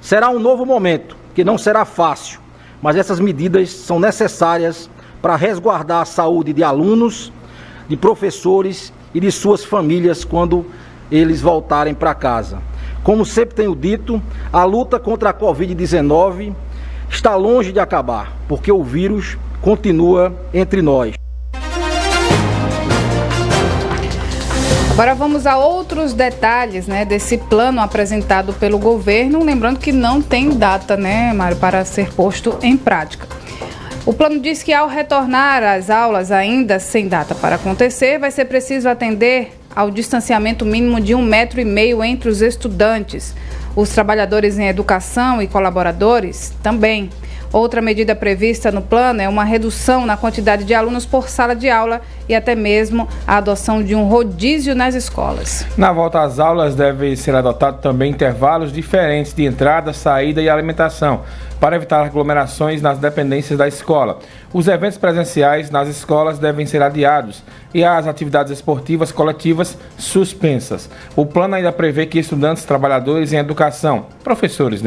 Será um novo momento, que não será fácil, mas essas medidas são necessárias para resguardar a saúde de alunos, de professores e de suas famílias quando eles voltarem para casa. Como sempre tenho dito, a luta contra a Covid-19 está longe de acabar, porque o vírus continua entre nós. Agora vamos a outros detalhes, desse plano apresentado pelo governo, lembrando que não tem data, Mário, para ser posto em prática. O plano diz que ao retornar às aulas ainda sem data para acontecer, vai ser preciso atender ao distanciamento mínimo de 1,5 m entre os estudantes, os trabalhadores em educação e colaboradores também. Outra medida prevista no plano é uma redução na quantidade de alunos por sala de aula e até mesmo a adoção de um rodízio nas escolas. Na volta às aulas deve ser adotado também intervalos diferentes de entrada, saída e alimentação, para evitar aglomerações nas dependências da escola. Os eventos presenciais nas escolas devem ser adiados e as atividades esportivas coletivas suspensas. O plano ainda prevê que estudantes, trabalhadores em educação, professores,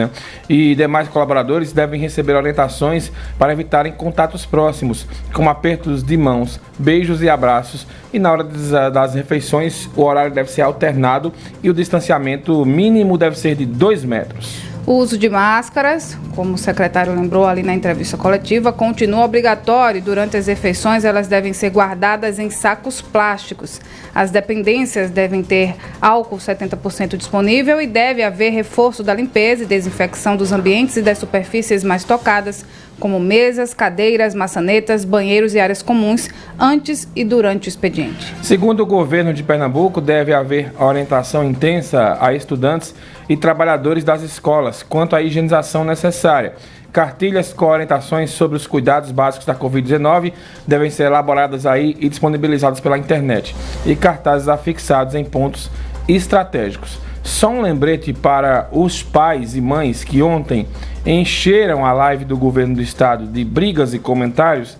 e demais colaboradores devem receber orientações para evitarem contatos próximos, como apertos de mãos, beijos e abraços, e na hora das refeições o horário deve ser alternado e o distanciamento mínimo deve ser de 2 metros. O uso de máscaras, como o secretário lembrou ali na entrevista coletiva, continua obrigatório. Durante as refeições, elas devem ser guardadas em sacos plásticos. As dependências devem ter álcool 70% disponível e deve haver reforço da limpeza e desinfecção dos ambientes e das superfícies mais tocadas, como mesas, cadeiras, maçanetas, banheiros e áreas comuns, antes e durante o expediente. Segundo o governo de Pernambuco, deve haver orientação intensa a estudantes e trabalhadores das escolas quanto à higienização necessária. Cartilhas com orientações sobre os cuidados básicos da Covid-19 devem ser elaboradas aí e disponibilizadas pela internet, e cartazes afixados em pontos estratégicos. Só um lembrete para os pais e mães que ontem encheram a live do governo do estado de brigas e comentários.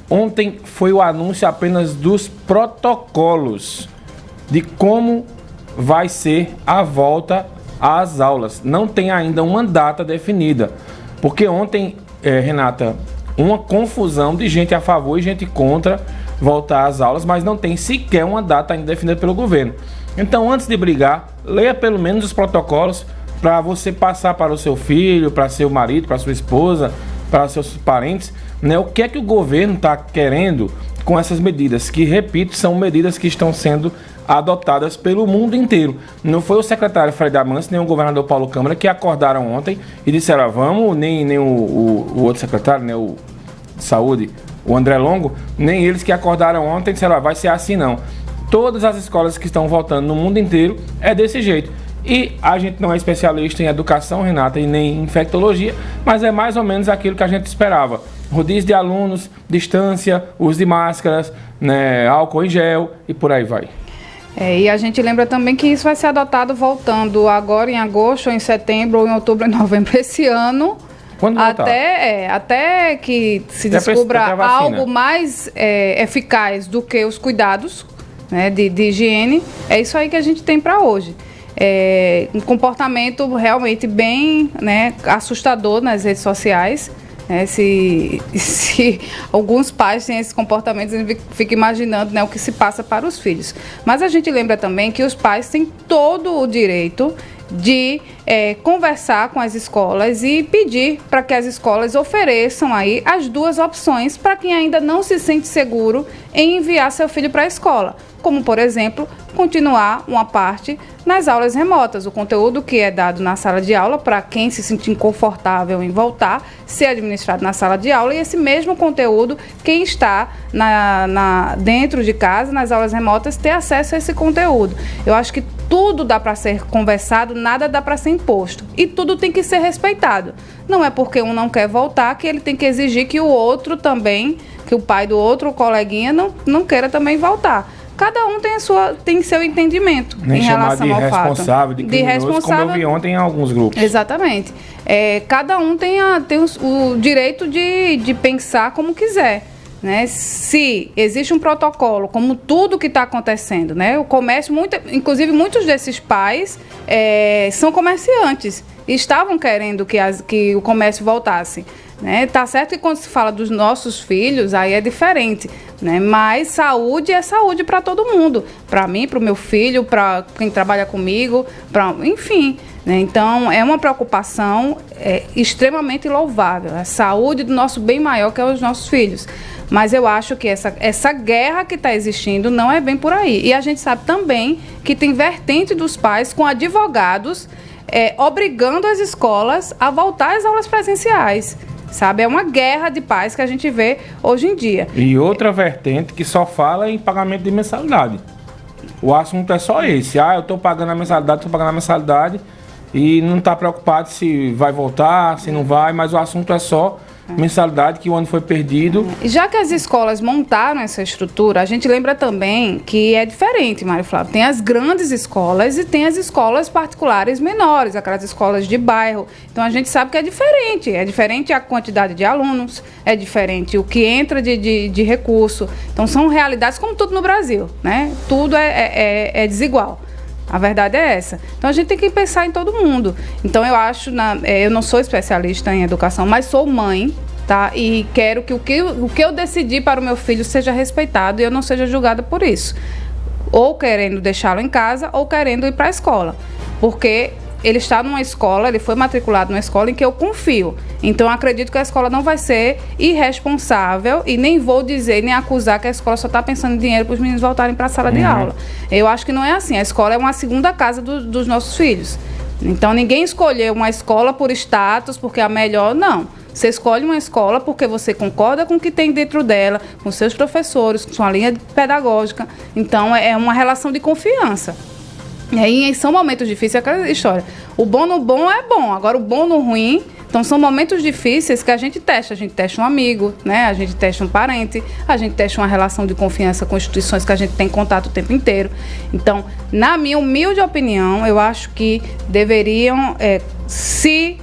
Ontem foi o anúncio apenas dos protocolos de como vai ser a volta às aulas. Não tem ainda uma data definida, porque ontem, Renata, uma confusão de gente a favor e gente contra voltar às aulas, mas não tem sequer uma data ainda definida pelo governo. Então, antes de brigar, leia pelo menos os protocolos para você passar para o seu filho, para seu marido, para sua esposa, para seus parentes, o que é que o governo está querendo com essas medidas, que, repito, são medidas que estão sendo adotadas pelo mundo inteiro. Não foi o secretário Fred Amâncio, nem o governador Paulo Câmara que acordaram ontem e disseram, vamos, nem o outro secretário, o de saúde, o André Longo, nem eles que acordaram ontem e disseram, vai ser assim não. Todas as escolas que estão voltando no mundo inteiro é desse jeito. E a gente não é especialista em educação, Renata, e nem em infectologia, mas é mais ou menos aquilo que a gente esperava. Rodízio de alunos, distância, uso de máscaras, álcool em gel e por aí vai. E a gente lembra também que isso vai ser adotado voltando agora em agosto, ou em setembro, ou em outubro, ou em novembro esse ano. Quando voltar? Até que se descubra algo mais eficaz do que os cuidados de higiene. É isso aí que a gente tem para hoje. Um comportamento realmente bem assustador nas redes sociais. Se alguns pais têm esses comportamentos, a gente fica imaginando o que se passa para os filhos. Mas a gente lembra também que os pais têm todo o direito de conversar com as escolas e pedir para que as escolas ofereçam aí as duas opções para quem ainda não se sente seguro em enviar seu filho para a escola, como, por exemplo, continuar uma parte nas aulas remotas. O conteúdo que é dado na sala de aula, para quem se sentir inconfortável em voltar, ser administrado na sala de aula, e esse mesmo conteúdo, quem está dentro de casa, nas aulas remotas, ter acesso a esse conteúdo. Eu acho que tudo dá para ser conversado, nada dá para ser imposto. E tudo tem que ser respeitado. Não é porque um não quer voltar que ele tem que exigir que o outro também, que o pai do outro coleguinha não queira também voltar. Cada um tem seu entendimento em relação ao fato. Nem chamar de irresponsável, de criminoso, como eu vi ontem em alguns grupos. Exatamente. Cada um tem o direito de pensar como quiser. Se existe um protocolo, como tudo que está acontecendo, o comércio, inclusive muitos desses pais são comerciantes estavam querendo que o comércio voltasse. Né? Tá certo que quando se fala dos nossos filhos, aí é diferente, né? Mas saúde é saúde para todo mundo, para mim, para o meu filho, para quem trabalha comigo, enfim. Né? Então, é uma preocupação extremamente louvável, a saúde do nosso bem maior, que é os nossos filhos. Mas eu acho que essa guerra que está existindo não é bem por aí. E a gente sabe também que tem vertente dos pais com advogados obrigando as escolas a voltar às aulas presenciais. Sabe, é uma guerra de pais que a gente vê hoje em dia. E outra vertente que só fala em pagamento de mensalidade. O assunto é só esse. Eu estou pagando a mensalidade, e não está preocupado se vai voltar, se não vai, mas o assunto é só mensalidade, que o ano foi perdido. Já que as escolas montaram essa estrutura, a gente lembra também que é diferente, Mário Flávio. Tem as grandes escolas e tem as escolas particulares menores, aquelas escolas de bairro. Então a gente sabe que é diferente a quantidade de alunos, é diferente o que entra de recurso. Então são realidades como tudo no Brasil, né? Tudo é desigual. A verdade é essa. Então a gente tem que pensar em todo mundo. Então eu acho, eu não sou especialista em educação, mas sou mãe, tá? E quero que o que eu decidi para o meu filho seja respeitado e eu não seja julgada por isso. Ou querendo deixá-lo em casa ou querendo ir para a escola. Porque ele está numa escola, ele foi matriculado numa escola em que eu confio. Então, eu acredito que a escola não vai ser irresponsável e nem vou dizer, nem acusar que a escola só está pensando em dinheiro para os meninos voltarem para a sala de aula. Eu acho que não é assim. A escola é uma segunda casa dos nossos filhos. Então, ninguém escolheu uma escola por status, porque é a melhor, não. Você escolhe uma escola porque você concorda com o que tem dentro dela, com seus professores, com sua linha pedagógica. Então, é uma relação de confiança. E aí são momentos difíceis, aquela história. O bom no bom é bom, agora o bom no ruim. Então são momentos difíceis que a gente testa um amigo, né? A gente testa um parente, a gente testa uma relação de confiança com instituições que a gente tem contato o tempo inteiro. Então, na minha humilde opinião, eu acho que deveriam, se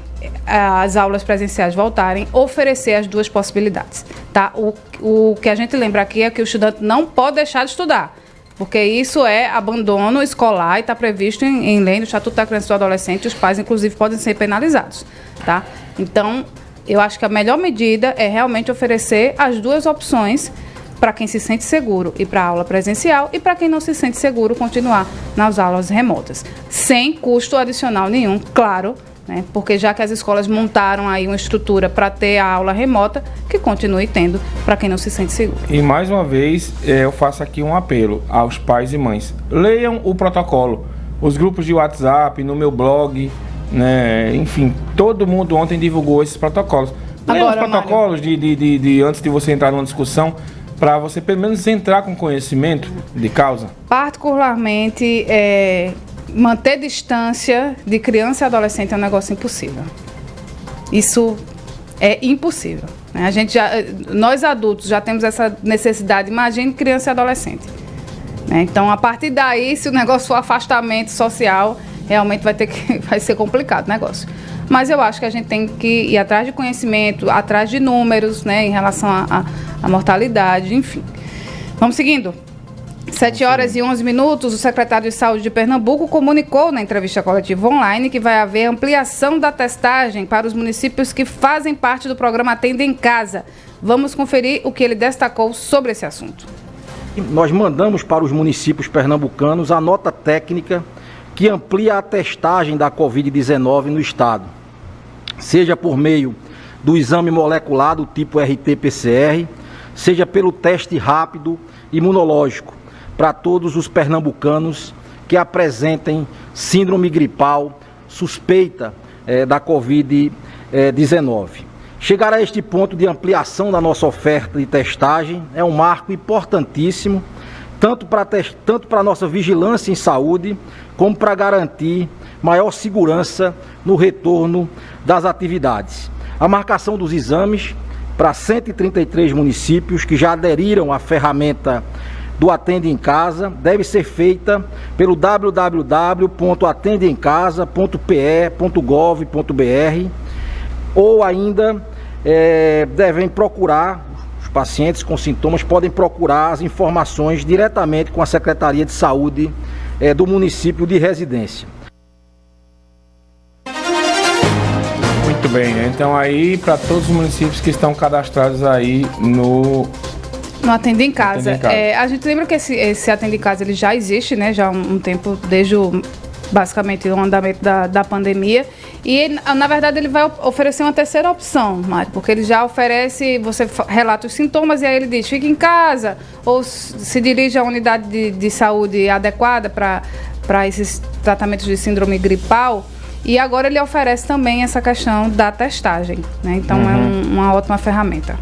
as aulas presenciais voltarem, oferecer as duas possibilidades, tá? O que a gente lembra aqui é que o estudante não pode deixar de estudar, porque isso é abandono escolar e está previsto em lei do Estatuto da Criança e do Adolescente. Os pais, inclusive, podem ser penalizados, tá? Então, eu acho que a melhor medida é realmente oferecer as duas opções para quem se sente seguro ir para a aula presencial e para quem não se sente seguro continuar nas aulas remotas, sem custo adicional nenhum, claro, né? Porque já que as escolas montaram aí uma estrutura para ter a aula remota, que continue tendo para quem não se sente seguro. E mais uma vez, eu faço aqui um apelo aos pais e mães. Leiam o protocolo, os grupos de WhatsApp, no meu blog, né? Enfim, todo mundo ontem divulgou esses protocolos. Leiam os protocolos de antes de você entrar numa discussão, para você pelo menos entrar com conhecimento de causa. Particularmente, manter distância de criança e adolescente é um negócio impossível. Isso é impossível. Né? Nós adultos já temos essa necessidade, imagine criança e adolescente. Né? Então, a partir daí, se o negócio for afastamento social, realmente vai ser complicado o negócio. Mas eu acho que a gente tem que ir atrás de conhecimento, atrás de números, né, em relação à mortalidade, enfim. Vamos seguindo. 7h11, o secretário de Saúde de Pernambuco comunicou na entrevista coletiva online que vai haver ampliação da testagem para os municípios que fazem parte do programa Atende em Casa. Vamos conferir o que ele destacou sobre esse assunto. Nós mandamos para os municípios pernambucanos a nota técnica que amplia a testagem da Covid-19 no estado, seja por meio do exame molecular do tipo RT-PCR, seja pelo teste rápido imunológico, para todos os pernambucanos que apresentem síndrome gripal suspeita da Covid-19. Chegar a este ponto de ampliação da nossa oferta de testagem é um marco importantíssimo, tanto para a nossa vigilância em saúde, como para garantir maior segurança no retorno das atividades. A marcação dos exames para 133 municípios que já aderiram à ferramenta do Atende em Casa deve ser feita pelo www.atendeemcasa.pe.gov.br ou ainda devem procurar, os pacientes com sintomas podem procurar as informações diretamente com a Secretaria de Saúde do município de residência. Muito bem, então aí para todos os municípios que estão cadastrados aí no Atende em Casa. A gente lembra que esse Atende em Casa ele já existe, né? Já há um tempo, desde basicamente o andamento da pandemia. E ele, na verdade, ele vai oferecer uma terceira opção, Mário, porque ele já oferece, você relata os sintomas e aí ele diz, fique em casa, ou se dirige à unidade de saúde adequada para esses tratamentos de síndrome gripal. E agora ele oferece também essa questão da testagem, né? Então é uma ótima ferramenta.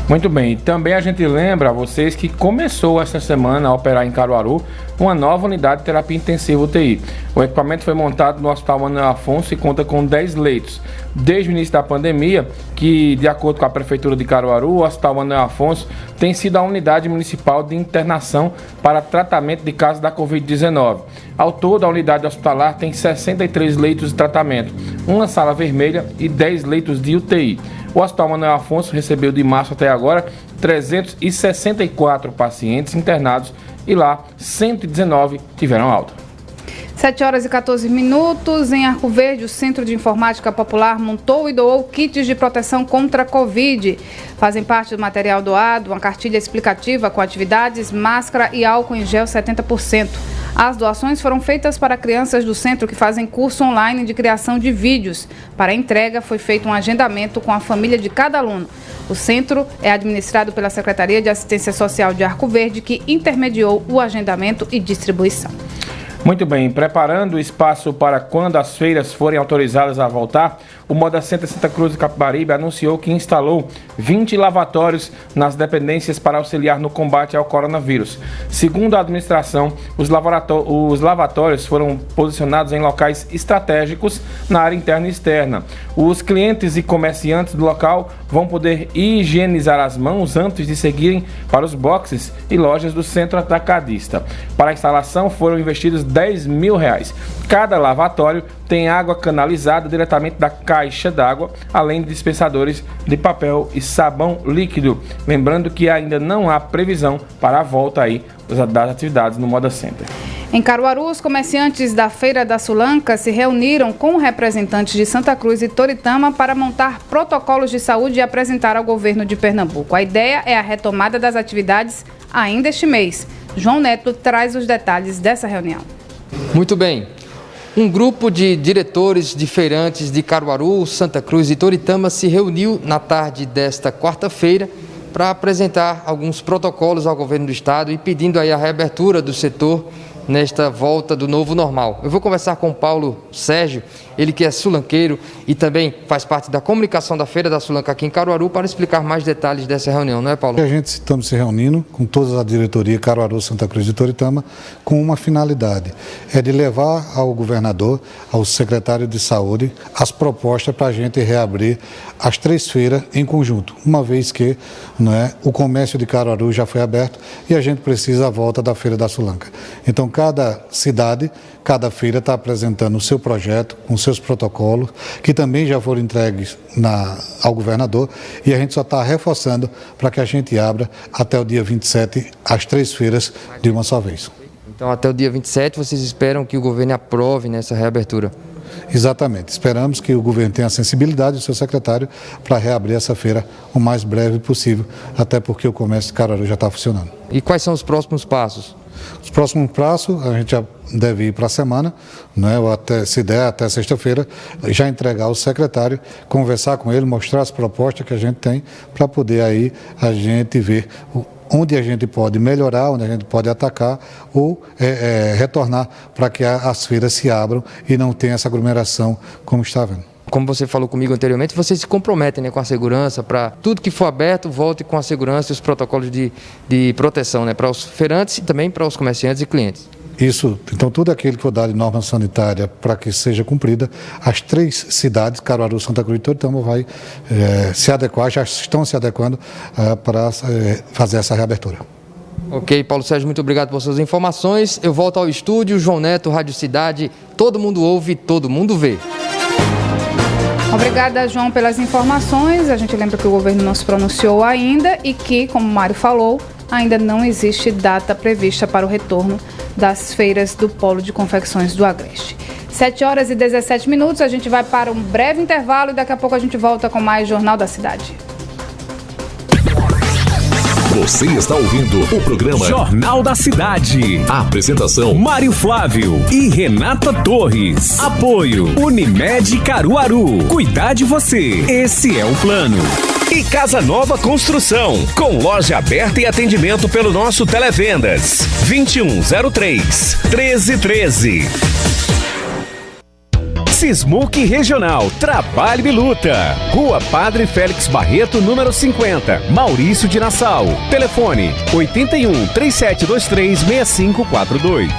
Muito bem, também a gente lembra a vocês que começou esta semana a operar em Caruaru uma nova unidade de terapia intensiva UTI. O equipamento foi montado no Hospital Manuel Afonso e conta com 10 leitos. Desde o início da pandemia, que de acordo com a Prefeitura de Caruaru, o Hospital Manuel Afonso tem sido a unidade municipal de internação para tratamento de casos da Covid-19. Ao todo, a unidade hospitalar tem 63 leitos de tratamento, uma sala vermelha e 10 leitos de UTI. O Hospital Manuel Afonso recebeu de março até agora 364 pacientes internados e lá 119 tiveram alta. 7h14. Em Arco Verde, o Centro de Informática Popular montou e doou kits de proteção contra a Covid. Fazem parte do material doado uma cartilha explicativa com atividades, máscara e álcool em gel 70%. As doações foram feitas para crianças do centro que fazem curso online de criação de vídeos. Para a entrega, foi feito um agendamento com a família de cada aluno. O centro é administrado pela Secretaria de Assistência Social de Arco Verde, que intermediou o agendamento e distribuição. Muito bem, preparando o espaço para quando as feiras forem autorizadas a voltar, o Moda Center Santa Cruz de Capibaribe anunciou que instalou 20 lavatórios nas dependências para auxiliar no combate ao coronavírus. Segundo a administração, os lavatórios foram posicionados em locais estratégicos na área interna e externa. Os clientes e comerciantes do local vão poder higienizar as mãos antes de seguirem para os boxes e lojas do centro atacadista. Para a instalação foram investidos R$10 mil. Cada lavatório tem água canalizada diretamente da caixa d'água, além de dispensadores de papel e sabão líquido. Lembrando que ainda não há previsão para a volta aí das atividades no Moda Center. Em Caruaru, os comerciantes da Feira da Sulanca se reuniram com representantes de Santa Cruz e Toritama para montar protocolos de saúde e apresentar ao governo de Pernambuco. A ideia é a retomada das atividades ainda este mês. João Neto traz os detalhes dessa reunião. Muito bem. Um grupo de diretores de feirantes de Caruaru, Santa Cruz e Toritama se reuniu na tarde desta quarta-feira para apresentar alguns protocolos ao governo do estado e pedindo aí a reabertura do setor nesta volta do novo normal. Eu vou conversar com o Paulo Sérgio, ele que é sulanqueiro e também faz parte da comunicação da Feira da Sulanca aqui em Caruaru, para explicar mais detalhes dessa reunião, não é, Paulo? A gente estamos se reunindo com toda a diretoria Caruaru, Santa Cruz e Toritama com uma finalidade, é de levar ao governador, ao secretário de saúde, as propostas para a gente reabrir as 3 feiras em conjunto, uma vez que o comércio de Caruaru já foi aberto e a gente precisa a volta da Feira da Sulanca. Então, cada cidade, cada feira está apresentando o seu projeto, com seus protocolos, que também já foram entregues ao governador, e a gente só está reforçando para que a gente abra até o dia 27 as 3 feiras de uma só vez. Então, até o dia 27, vocês esperam que o governo aprove nessa reabertura? Exatamente. Esperamos que o governo tenha a sensibilidade do seu secretário para reabrir essa feira o mais breve possível, até porque o comércio de Caruaru já está funcionando. E quais são os próximos passos? Os próximos passos, a gente já deve ir para a semana, ou até, se der, até sexta-feira, já entregar ao secretário, conversar com ele, mostrar as propostas que a gente tem, para poder aí a gente ver onde a gente pode melhorar, onde a gente pode atacar ou retornar para que as feiras se abram e não tenha essa aglomeração como está vendo. Como você falou comigo anteriormente, vocês se comprometem com a segurança para tudo que for aberto, volte com a segurança e os protocolos de proteção para os feirantes e também para os comerciantes e clientes. Isso, então tudo aquilo que for dado de norma sanitária para que seja cumprida, as 3 cidades, Caruaru, Santa Cruz e Toritama, vai se adequar, já estão se adequando para fazer essa reabertura. Ok, Paulo Sérgio, muito obrigado por suas informações. Eu volto ao estúdio, João Neto, Rádio Cidade, todo mundo ouve, todo mundo vê. Obrigada, João, pelas informações. A gente lembra que o governo não se pronunciou ainda e que, como o Mário falou, ainda não existe data prevista para o retorno das feiras do Polo de Confecções do Agreste. 7h17, a gente vai para um breve intervalo e daqui a pouco a gente volta com mais Jornal da Cidade. Você está ouvindo o programa Jornal da Cidade. A apresentação: Mário Flávio e Renata Torres. Apoio: Unimed Caruaru. Cuidar de você. Esse é o plano. E Casa Nova Construção, com loja aberta e atendimento pelo nosso Televendas. 2103-1313. Sismuc Regional, Trabalho e Luta. Rua Padre Félix Barreto, número 50, Maurício de Nassau. Telefone 81-3723-6542.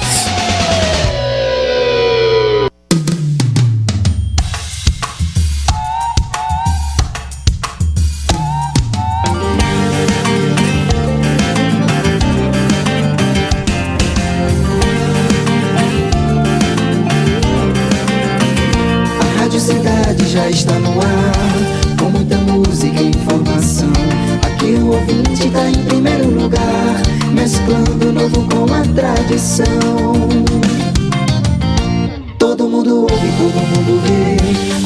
Já está no ar, com muita música e informação. Aqui o ouvinte está em primeiro lugar, mesclando o novo com a tradição. Todo mundo ouve, todo mundo vê,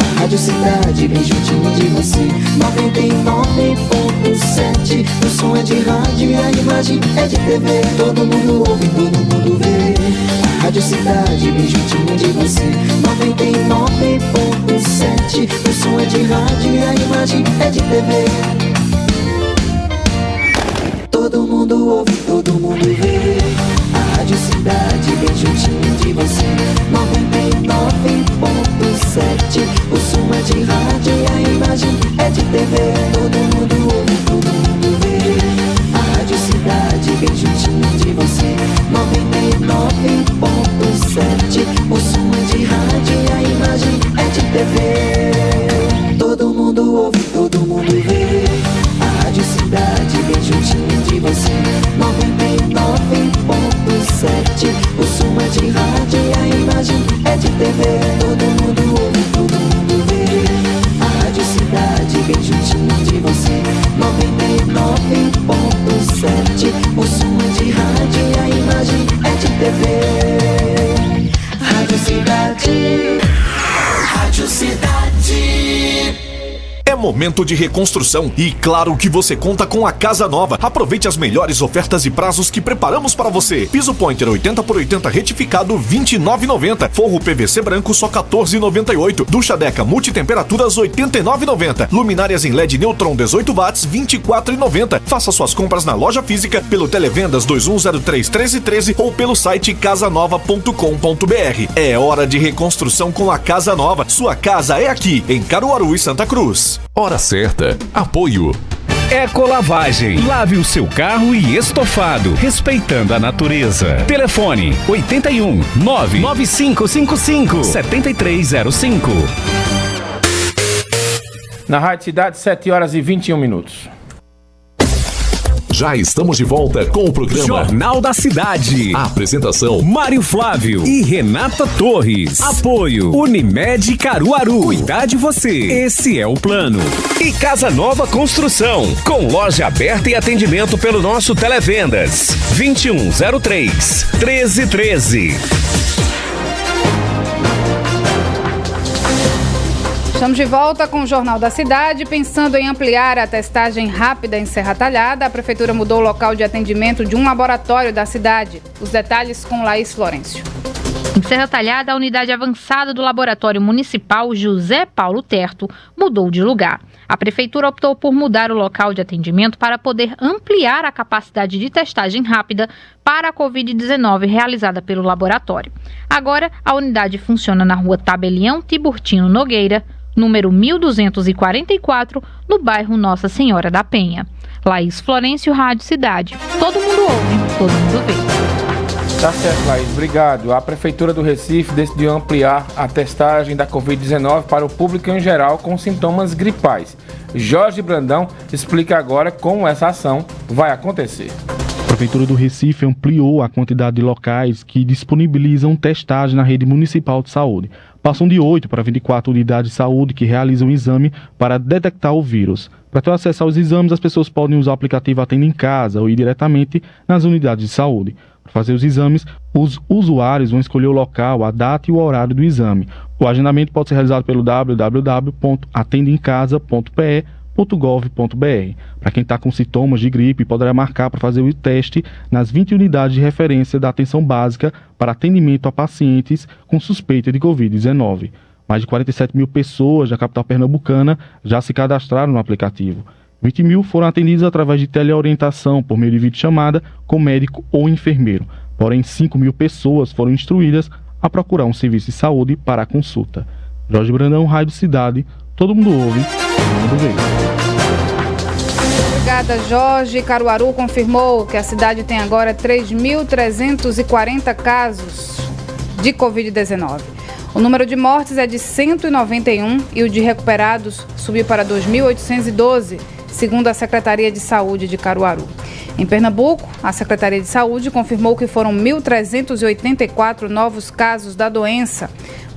a Rádio Cidade bem juntinho de você. 99.7, o som é de rádio e a imagem é de TV. Todo mundo ouve, todo mundo vê, a Rádio Cidade bem juntinho de você. 99.7, o som é de rádio e a imagem é de TV. Todo mundo ouve, todo mundo vê, a Rádio Cidade bem juntinho de você. 99.7, o som é de rádio e a imagem é de TV. Todo mundo ouve, todo mundo vê, a Rádio Cidade bem juntinho de você. 99.7, o som é de rádio e a imagem é de TV. Todo mundo ouve, todo mundo vê, a Rádio Cidade bem juntinho de você. 99.7, o som é de rádio e a imagem é de TV. Todo mundo ouve, todo mundo vê, a Rádio Cidade bem juntinho de você. 99.7, o som é de rádio e a imagem é de TV. Rádio Cidade, Rádio Cidade. É momento de reconstrução e claro que você conta com a Casa Nova. Aproveite as melhores ofertas e prazos que preparamos para você. Piso Pointer 80x80 retificado 29,90. Forro PVC branco só 14,98. Ducha Deca multitemperaturas 89,90. Luminárias em LED Neutron 18 watts 24,90. Faça suas compras na loja física pelo Televendas 2103-1313 ou pelo site casanova.com.br. É hora de reconstrução com a Casa Nova. Sua casa é aqui em Caruaru e Santa Cruz. Hora certa. Apoio Ecolavagem. Lave o seu carro e estofado, respeitando a natureza. Telefone 81 99555 7305. Na Rádio Cidade, 7h21. Já estamos de volta com o programa Jornal da Cidade. A apresentação: Mário Flávio e Renata Torres. Apoio: Unimed Caruaru. Cuidar de você. Esse é o plano. E Casa Nova Construção, com loja aberta e atendimento pelo nosso Televendas. 2103-1313. Estamos de volta com o Jornal da Cidade. Pensando em ampliar a testagem rápida em Serra Talhada, a Prefeitura mudou o local de atendimento de um laboratório da cidade. Os detalhes com Laís Florencio. Em Serra Talhada, a unidade avançada do Laboratório Municipal José Paulo Terto mudou de lugar. A Prefeitura optou por mudar o local de atendimento para poder ampliar a capacidade de testagem rápida para a Covid-19 realizada pelo laboratório. Agora, a unidade funciona na rua Tabelião Tiburtino Nogueira, número 1244, no bairro Nossa Senhora da Penha. Laís Florencio, Rádio Cidade. Todo mundo ouve, todo mundo vê. Tá certo, Laís. Obrigado. A Prefeitura do Recife decidiu ampliar a testagem da Covid-19 para o público em geral com sintomas gripais. Jorge Brandão explica agora como essa ação vai acontecer. A Prefeitura do Recife ampliou a quantidade de locais que disponibilizam testagem na rede municipal de saúde. Passam de 8 para 24 unidades de saúde que realizam o exame para detectar o vírus. Para ter acesso aos exames, as pessoas podem usar o aplicativo Atenda em Casa ou ir diretamente nas unidades de saúde. Para fazer os exames, os usuários vão escolher o local, a data e o horário do exame. O agendamento pode ser realizado pelo www.atendemcasa.pe.gov.br. Para quem está com sintomas de gripe, poderá marcar para fazer o teste nas 20 unidades de referência da atenção básica para atendimento a pacientes com suspeita de Covid-19. Mais de 47 mil pessoas da capital pernambucana já se cadastraram no aplicativo. 20 mil foram atendidos através de teleorientação por meio de videochamada com médico ou enfermeiro. Porém, 5 mil pessoas foram instruídas a procurar um serviço de saúde para a consulta. Jorge Brandão, Rádio Cidade, todo mundo ouve, todo mundo vê. Obrigada, Jorge. Caruaru confirmou que a cidade tem agora 3.340 casos de Covid-19. O número de mortes é de 191 e o de recuperados subiu para 2.812, segundo a Secretaria de Saúde de Caruaru. Em Pernambuco, a Secretaria de Saúde confirmou que foram 1.384 novos casos da doença.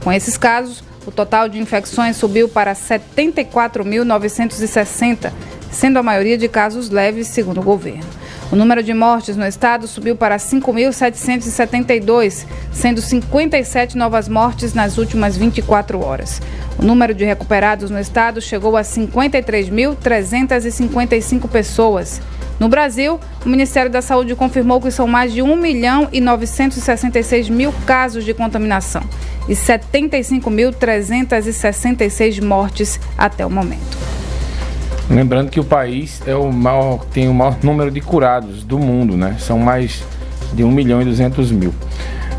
Com esses casos, o total de infecções subiu para 74.960, sendo a maioria de casos leves, segundo o governo. O número de mortes no estado subiu para 5.772, sendo 57 novas mortes nas últimas 24 horas. O número de recuperados no estado chegou a 53.355 pessoas. No Brasil, o Ministério da Saúde confirmou que são mais de 1.966.000 casos de contaminação e 75.366 mortes até o momento. Lembrando que o país tem o maior número de curados do mundo, né? São mais de 1.200.000.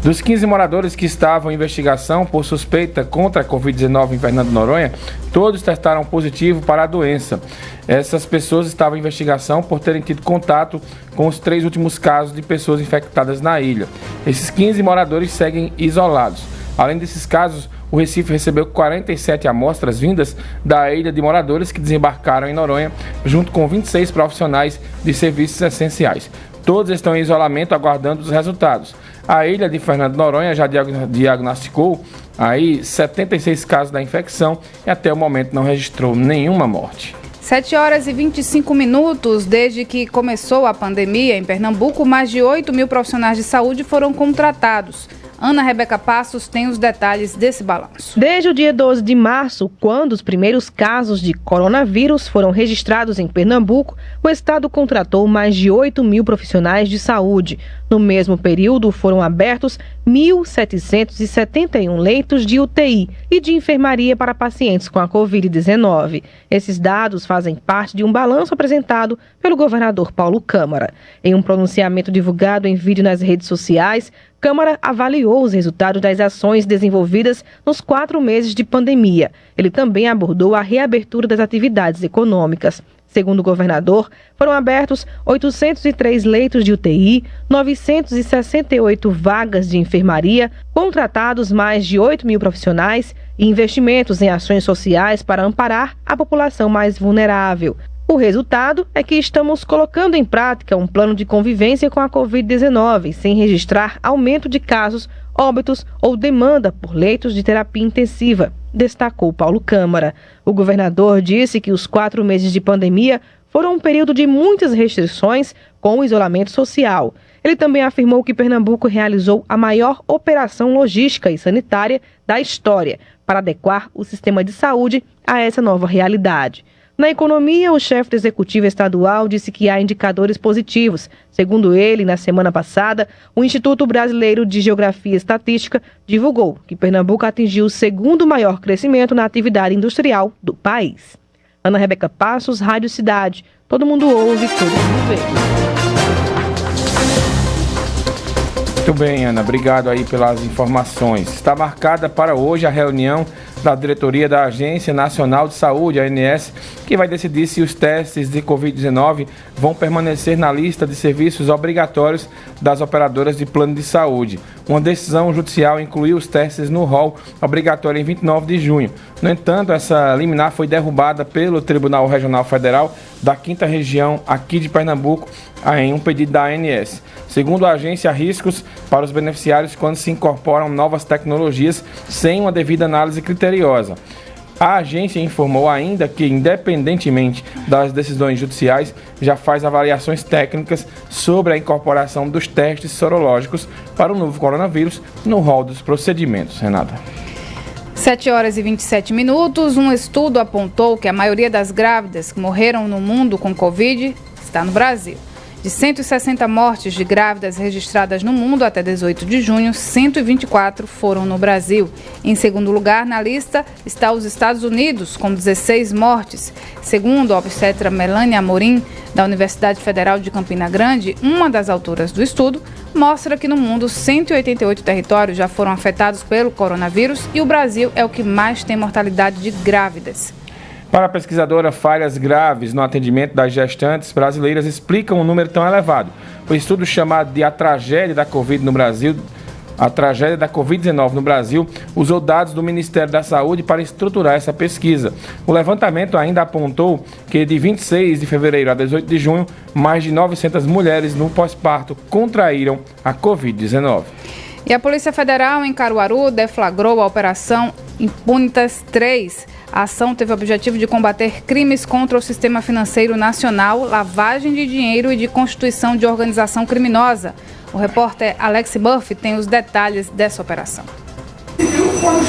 Dos 15 moradores que estavam em investigação por suspeita contra a Covid-19 em Fernando de Noronha, todos testaram positivo para a doença. Essas pessoas estavam em investigação por terem tido contato com os 3 últimos casos de pessoas infectadas na ilha. Esses 15 moradores seguem isolados. Além desses casos, o Recife recebeu 47 amostras vindas da ilha de moradores que desembarcaram em Noronha, junto com 26 profissionais de serviços essenciais. Todos estão em isolamento aguardando os resultados. A ilha de Fernando de Noronha já diagnosticou aí 76 casos da infecção e até o momento não registrou nenhuma morte. 7h25. Desde que começou a pandemia em Pernambuco, mais de 8.000 profissionais de saúde foram contratados. Ana Rebeca Passos tem os detalhes desse balanço. Desde o dia 12 de março, quando os primeiros casos de coronavírus foram registrados em Pernambuco, o estado contratou mais de 8.000 profissionais de saúde. No mesmo período, foram abertos 1.771 leitos de UTI e de enfermaria para pacientes com a Covid-19. Esses dados fazem parte de um balanço apresentado pelo governador Paulo Câmara. Em um pronunciamento divulgado em vídeo nas redes sociais, Câmara avaliou os resultados das ações desenvolvidas nos 4 meses de pandemia. Ele também abordou a reabertura das atividades econômicas. Segundo o governador, foram abertos 803 leitos de UTI, 968 vagas de enfermaria, contratados mais de 8.000 profissionais e investimentos em ações sociais para amparar a população mais vulnerável. O resultado é que estamos colocando em prática um plano de convivência com a Covid-19, sem registrar aumento de casos, óbitos ou demanda por leitos de terapia intensiva, destacou Paulo Câmara. O governador disse que os 4 meses de pandemia foram um período de muitas restrições com o isolamento social. Ele também afirmou que Pernambuco realizou a maior operação logística e sanitária da história para adequar o sistema de saúde a essa nova realidade. Na economia, o chefe do Executivo Estadual disse que há indicadores positivos. Segundo ele, na semana passada, o Instituto Brasileiro de Geografia e Estatística divulgou que Pernambuco atingiu o 2º maior crescimento na atividade industrial do país. Ana Rebeca Passos, Rádio Cidade. Todo mundo ouve, todo mundo vê. Muito bem, Ana. Obrigado aí pelas informações. Está marcada para hoje a reunião da diretoria da Agência Nacional de Saúde, a ANS, que vai decidir se os testes de Covid-19 vão permanecer na lista de serviços obrigatórios das operadoras de plano de saúde. Uma decisão judicial incluiu os testes no rol obrigatório em 29 de junho. No entanto, essa liminar foi derrubada pelo Tribunal Regional Federal da 5ª Região aqui de Pernambuco em um pedido da ANS. Segundo a agência, há riscos para os beneficiários quando se incorporam novas tecnologias sem uma devida análise criteriosa. A agência informou ainda que, independentemente das decisões judiciais, já faz avaliações técnicas sobre a incorporação dos testes sorológicos para o novo coronavírus no rol dos procedimentos. Renata. 7h27. Um estudo apontou que a maioria das grávidas que morreram no mundo com Covid está no Brasil. De 160 mortes de grávidas registradas no mundo até 18 de junho, 124 foram no Brasil. Em segundo lugar na lista está os Estados Unidos, com 16 mortes. Segundo a obstetra Melânia Amorim, da Universidade Federal de Campina Grande, uma das autoras do estudo, mostra que no mundo 188 territórios já foram afetados pelo coronavírus e o Brasil é o que mais tem mortalidade de grávidas. Para a pesquisadora, falhas graves no atendimento das gestantes brasileiras explicam um número tão elevado. O estudo chamado de A Tragédia da Covid no Brasil, a tragédia da Covid-19 no Brasil, usou dados do Ministério da Saúde para estruturar essa pesquisa. O levantamento ainda apontou que de 26 de fevereiro a 18 de junho, mais de 900 mulheres no pós-parto contraíram a Covid-19. E a Polícia Federal em Caruaru deflagrou a Operação Impunitas 3. A ação teve o objetivo de combater crimes contra o sistema financeiro nacional, lavagem de dinheiro e de constituição de organização criminosa. O repórter Alex Murphy tem os detalhes dessa operação.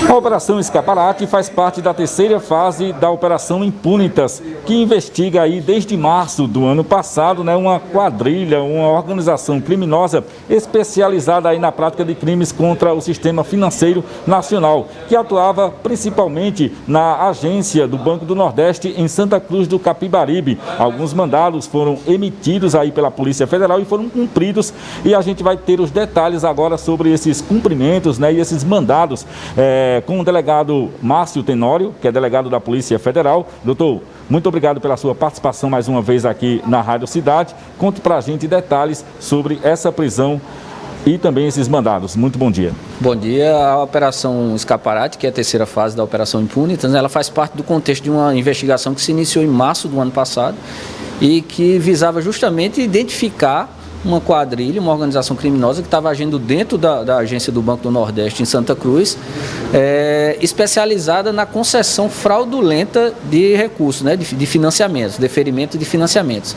A Operação Escaparate faz parte da terceira fase da Operação Impunitas, que investiga aí desde março do ano passado, uma quadrilha, uma organização criminosa especializada aí na prática de crimes contra o sistema financeiro nacional, que atuava principalmente na agência do Banco do Nordeste em Santa Cruz do Capibaribe. Alguns mandados foram emitidos aí pela Polícia Federal e foram cumpridos, e a gente vai ter os detalhes agora sobre esses cumprimentos, e esses mandados com o delegado Márcio Tenório, que é delegado da Polícia Federal. Doutor, muito obrigado pela sua participação mais uma vez aqui na Rádio Cidade. Conte pra gente detalhes sobre essa prisão e também esses mandados. Muito bom dia. Bom dia. A Operação Escaparate, que é a terceira fase da Operação Impunitas, ela faz parte do contexto de uma investigação que se iniciou em março do ano passado e que visava justamente identificar uma quadrilha, uma organização criminosa que estava agindo dentro da agência do Banco do Nordeste em Santa Cruz, especializada na concessão fraudulenta de recursos, de financiamentos, deferimento de financiamentos.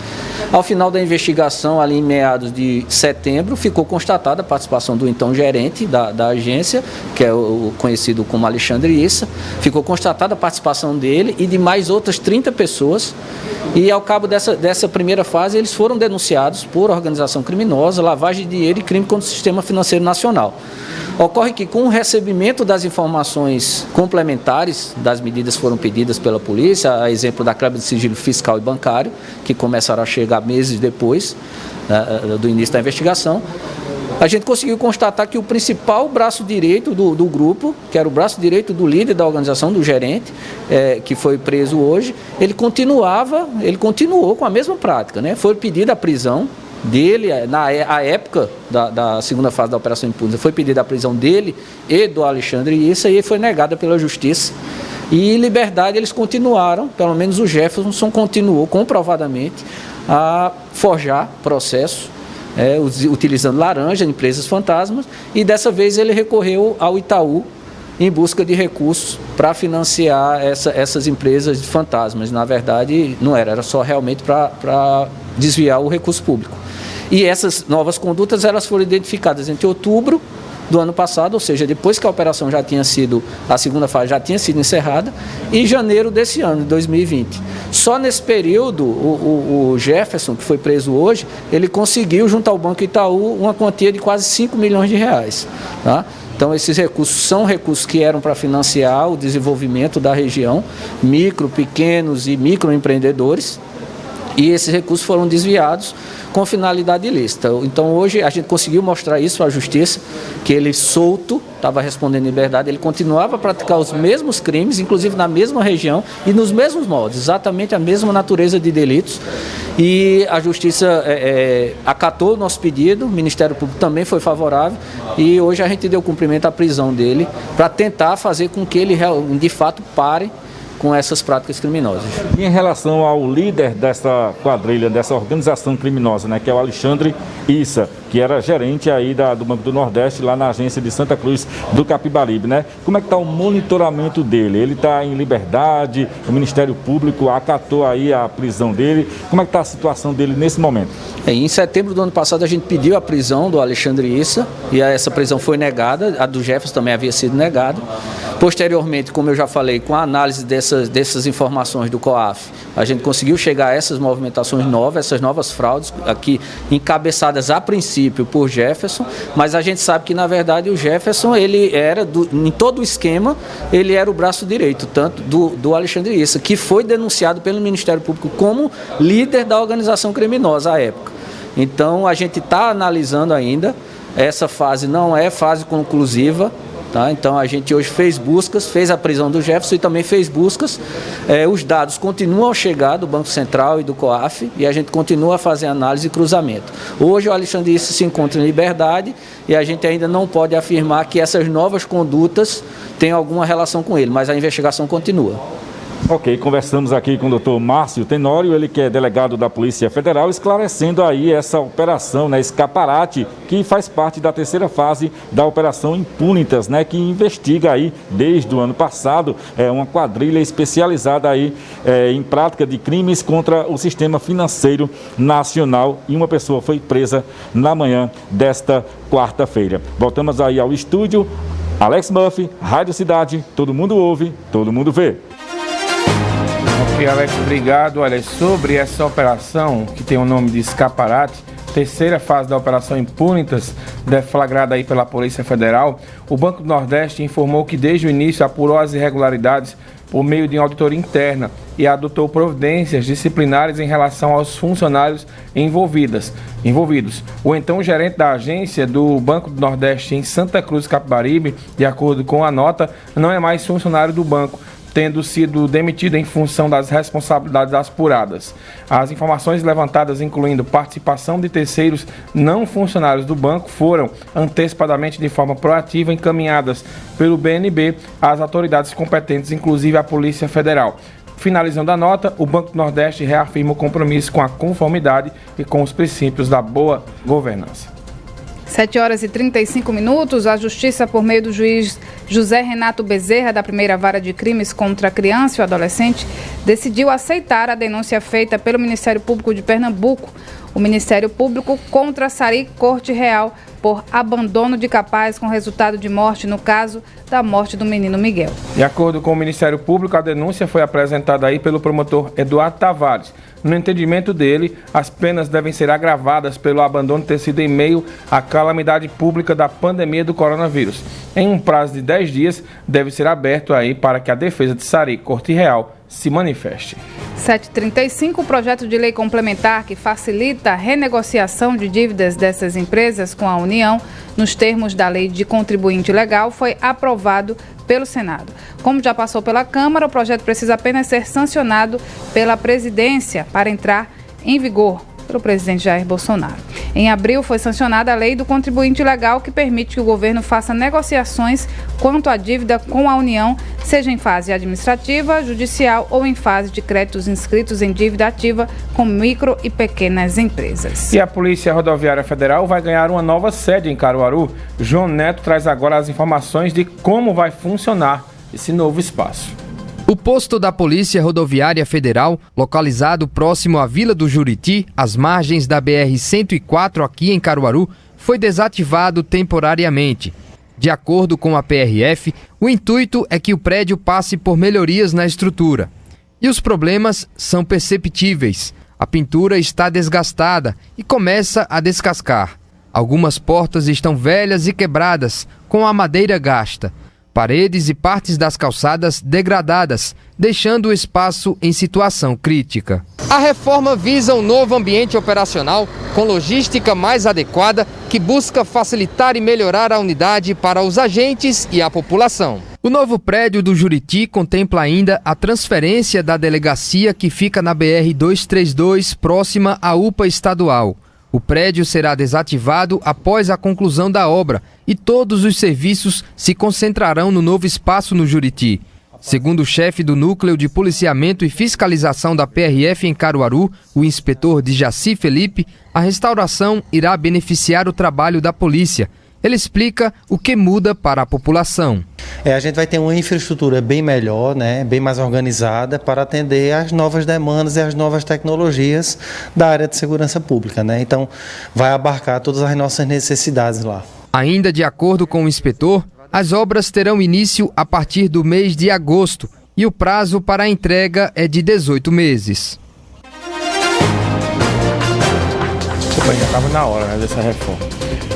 Ao final da investigação, ali em meados de setembro, ficou constatada a participação do então gerente da agência, que é o conhecido como Alexandre Issa, ficou constatada a participação dele e de mais outras 30 pessoas, e ao cabo dessa primeira fase eles foram denunciados por organização criminosa, lavagem de dinheiro e crime contra o sistema financeiro nacional. Ocorre que, com o recebimento das informações complementares das medidas que foram pedidas pela polícia, a exemplo da quebra de sigilo fiscal e bancário, que começaram a chegar meses depois do início da investigação, a gente conseguiu constatar que o principal braço direito do grupo, que era o braço direito do líder da organização, do gerente, que foi preso hoje, ele continuou com a mesma prática, Foi pedida a prisão dele, na época da segunda fase da Operação Impunitas, foi pedida a prisão dele e do Alexandre Issa, e foi negada pela Justiça. E em liberdade eles continuaram, pelo menos o Jefferson continuou comprovadamente a forjar processo, utilizando laranja, empresas fantasmas, e dessa vez ele recorreu ao Itaú em busca de recursos para financiar essas empresas de fantasmas. Na verdade, não era só realmente para desviar o recurso público. E essas novas condutas elas foram identificadas entre outubro do ano passado, ou seja, depois que a operação a segunda fase já tinha sido encerrada, e janeiro desse ano, de 2020. Só nesse período, o Jefferson, que foi preso hoje, ele conseguiu, junto ao Banco Itaú, uma quantia de quase 5 milhões de reais. Tá? Então, esses recursos são recursos que eram para financiar o desenvolvimento da região, micro, pequenos e microempreendedores, e esses recursos foram desviados com finalidade ilícita. Então, hoje, a gente conseguiu mostrar isso à Justiça, que ele solto, estava respondendo em liberdade, ele continuava a praticar os mesmos crimes, inclusive na mesma região e nos mesmos moldes, exatamente a mesma natureza de delitos. E a Justiça acatou o nosso pedido, o Ministério Público também foi favorável, e hoje a gente deu cumprimento à prisão dele para tentar fazer com que ele, de fato, pare com essas práticas criminosas. E em relação ao líder dessa quadrilha, dessa organização criminosa, que é o Alexandre Issa, que era gerente aí do Banco do Nordeste, lá na agência de Santa Cruz do Capibaribe, né? Como é que está o monitoramento dele? Ele está em liberdade, o Ministério Público acatou aí a prisão dele. Como é que está a situação dele nesse momento? Em setembro do ano passado a gente pediu a prisão do Alexandre Issa e essa prisão foi negada, a do Jefferson também havia sido negada. Posteriormente, como eu já falei, com a análise dessas informações do COAF, a gente conseguiu chegar a essas movimentações novas, essas novas fraudes, aqui encabeçadas a princípio por Jefferson, mas a gente sabe que, na verdade, o Jefferson, ele era, em todo o esquema, ele era o braço direito, tanto do Alexandre Issa, que foi denunciado pelo Ministério Público como líder da organização criminosa à época. Então, a gente está analisando ainda, essa fase não é fase conclusiva. Tá? Então a gente hoje fez buscas, fez a prisão do Jefferson e também fez buscas. Os dados continuam a chegar do Banco Central e do COAF e a gente continua a fazer análise e cruzamento. Hoje o Alexandre Issa se encontra em liberdade e a gente ainda não pode afirmar que essas novas condutas têm alguma relação com ele, mas a investigação continua. Ok, conversamos aqui com o doutor Márcio Tenório, ele que é delegado da Polícia Federal, esclarecendo aí essa operação, né, Escaparate, que faz parte da terceira fase da Operação Impunitas, né, que investiga aí, desde o ano passado, uma quadrilha especializada aí em prática de crimes contra o sistema financeiro nacional e uma pessoa foi presa na manhã desta quarta-feira. Voltamos aí ao estúdio. Alex Murphy, Rádio Cidade, todo mundo ouve, todo mundo vê. Ok, Alex, obrigado. Olha, sobre essa operação, que tem o nome de Escaparate, terceira fase da Operação Impunitas, deflagrada aí pela Polícia Federal, o Banco do Nordeste informou que desde o início apurou as irregularidades por meio de uma auditoria interna e adotou providências disciplinares em relação aos funcionários envolvidos. O então gerente da agência do Banco do Nordeste em Santa Cruz, Capibaribe, de acordo com a nota, não é mais funcionário do banco, tendo sido demitido em função das responsabilidades apuradas. As informações levantadas, incluindo participação de terceiros não funcionários do banco, foram antecipadamente de forma proativa encaminhadas pelo BNB às autoridades competentes, inclusive à Polícia Federal. Finalizando a nota, o Banco do Nordeste reafirma o compromisso com a conformidade e com os princípios da boa governança. 7h35, a Justiça, por meio do juiz José Renato Bezerra, da primeira vara de crimes contra a criança e o adolescente, decidiu aceitar a denúncia feita pelo Ministério Público de Pernambuco, o Ministério Público contra Sari Corte Real, por abandono de capaz com resultado de morte no caso da morte do menino Miguel. De acordo com o Ministério Público, a denúncia foi apresentada aí pelo promotor Eduardo Tavares. No entendimento dele, as penas devem ser agravadas pelo abandono ter sido em meio à calamidade pública da pandemia do coronavírus. Em um prazo de 10 dias, deve ser aberto aí para que a defesa de Sari Corte Real se manifeste. 7h35, o projeto de lei complementar que facilita a renegociação de dívidas dessas empresas com a União, nos termos da lei de contribuinte legal, foi aprovado pelo Senado. Como já passou pela Câmara, o projeto precisa apenas ser sancionado pela presidência para entrar em vigor pelo presidente Jair Bolsonaro. Em abril foi sancionada a lei do contribuinte legal, que permite que o governo faça negociações quanto à dívida com a União, seja em fase administrativa, judicial ou em fase de créditos inscritos em dívida ativa com micro e pequenas empresas. E a Polícia Rodoviária Federal vai ganhar uma nova sede em Caruaru. João Neto traz agora as informações de como vai funcionar esse novo espaço. O posto da Polícia Rodoviária Federal, localizado próximo à Vila do Juriti, às margens da BR-104 aqui em Caruaru, foi desativado temporariamente. De acordo com a PRF, o intuito é que o prédio passe por melhorias na estrutura. E os problemas são perceptíveis. A pintura está desgastada e começa a descascar. Algumas portas estão velhas e quebradas, com a madeira gasta. Paredes e partes das calçadas degradadas, deixando o espaço em situação crítica. A reforma visa um novo ambiente operacional com logística mais adequada que busca facilitar e melhorar a unidade para os agentes e a população. O novo prédio do Juriti contempla ainda a transferência da delegacia que fica na BR-232, próxima à UPA estadual. O prédio será desativado após a conclusão da obra e todos os serviços se concentrarão no novo espaço no Juriti. Segundo o chefe do Núcleo de Policiamento e Fiscalização da PRF em Caruaru, o inspetor Djaci Felipe, a restauração irá beneficiar o trabalho da polícia. Ele explica o que muda para a população. A gente vai ter uma infraestrutura bem melhor, bem mais organizada para atender às novas demandas e às novas tecnologias da área de segurança pública. Então, vai abarcar todas as nossas necessidades lá. Ainda de acordo com o inspetor, as obras terão início a partir do mês de agosto e o prazo para a entrega é de 18 meses. Já estava na hora dessa reforma.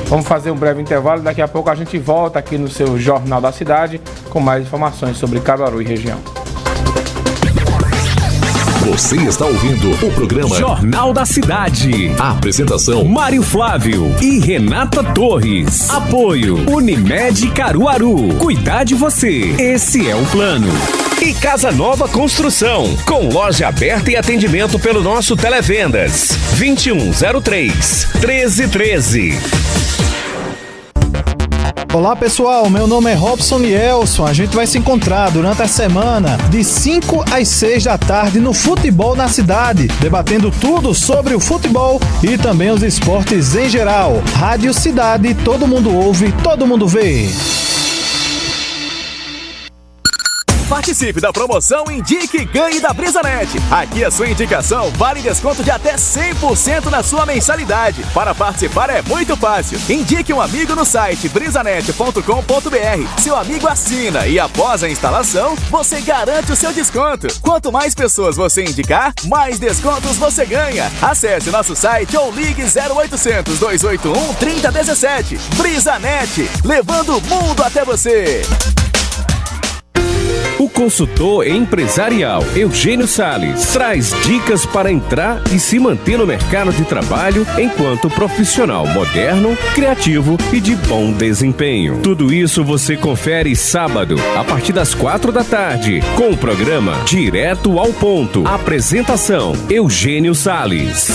Vamos fazer um breve intervalo, daqui a pouco a gente volta aqui no seu Jornal da Cidade com mais informações sobre Caruaru e região. Você está ouvindo o programa Jornal da Cidade. A apresentação: Mário Flávio e Renata Torres. Apoio Unimed Caruaru. Cuidar de você. Esse é o plano. E Casa Nova Construção, com loja aberta e atendimento pelo nosso Televendas 2103-1313. Olá pessoal, meu nome é Robson Nielson. A gente vai se encontrar durante a semana de 5 às 6 da tarde no Futebol na Cidade, debatendo tudo sobre o futebol e também os esportes em geral. Rádio Cidade, todo mundo ouve, todo mundo vê. Participe da promoção Indique e Ganhe da BrisaNet. Aqui a sua indicação vale desconto de até 100% na sua mensalidade. Para participar é muito fácil. Indique um amigo no site brisanet.com.br. Seu amigo assina e após a instalação, você garante o seu desconto. Quanto mais pessoas você indicar, mais descontos você ganha. Acesse nosso site ou ligue 0800 281 3017. BrisaNet, levando o mundo até você. O consultor empresarial Eugênio Salles traz dicas para entrar e se manter no mercado de trabalho enquanto profissional moderno, criativo e de bom desempenho. Tudo isso você confere sábado, a partir das 4 da tarde, com o programa Direto ao Ponto. Apresentação: Eugênio Salles.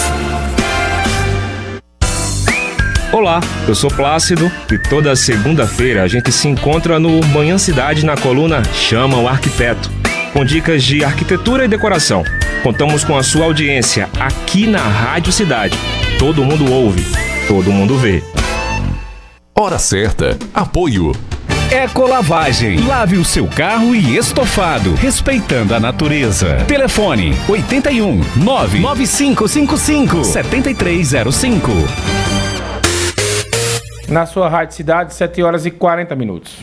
Olá, eu sou Plácido e toda segunda-feira a gente se encontra no Manhã Cidade na coluna Chama o Arquiteto, com dicas de arquitetura e decoração. Contamos com a sua audiência aqui na Rádio Cidade. Todo mundo ouve, todo mundo vê. Hora certa. Apoio Ecolavagem. Lave o seu carro e estofado, respeitando a natureza. Telefone 81 99555 7305. Na sua Rádio Cidade, 7 horas e 40 minutos.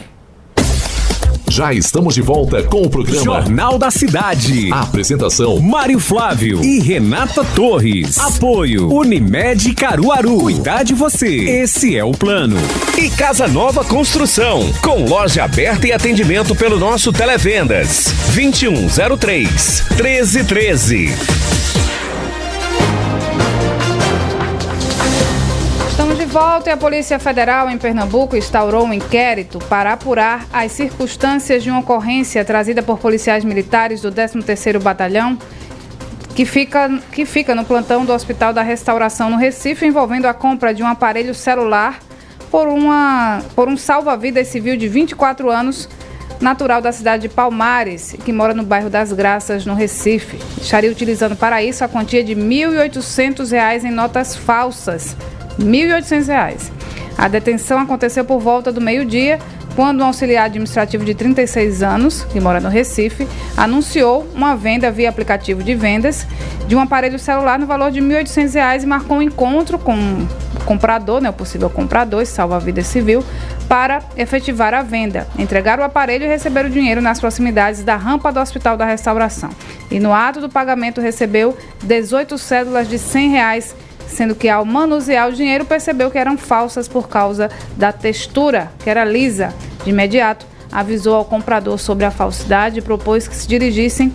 Já estamos de volta com o programa Jornal da Cidade. A apresentação: Mário Flávio e Renata Torres. Apoio Unimed Caruaru. Cuidar de você. Esse é o plano. E Casa Nova Construção, com loja aberta e atendimento pelo nosso Televendas 2103-1313. De volta, e a Polícia Federal em Pernambuco instaurou um inquérito para apurar as circunstâncias de uma ocorrência trazida por policiais militares do 13º Batalhão que fica no plantão do Hospital da Restauração no Recife, envolvendo a compra de um aparelho celular por um salva-vidas civil de 24 anos, natural da cidade de Palmares, que mora no bairro das Graças, no Recife. Estaria utilizando para isso a quantia de R$ 1.800 em notas falsas. R$ 1.800. A detenção aconteceu por volta do meio-dia, quando um auxiliar administrativo de 36 anos, que mora no Recife, anunciou uma venda via aplicativo de vendas de um aparelho celular no valor de R$ 1.800 e marcou um encontro com o comprador, o possível comprador, esse salva-vidas civil, para efetivar a venda, entregar o aparelho e receber o dinheiro nas proximidades da rampa do Hospital da Restauração. E no ato do pagamento recebeu 18 cédulas de R$ 100, sendo que ao manusear o dinheiro percebeu que eram falsas por causa da textura, que era lisa. De imediato, avisou ao comprador sobre a falsidade e propôs que se dirigissem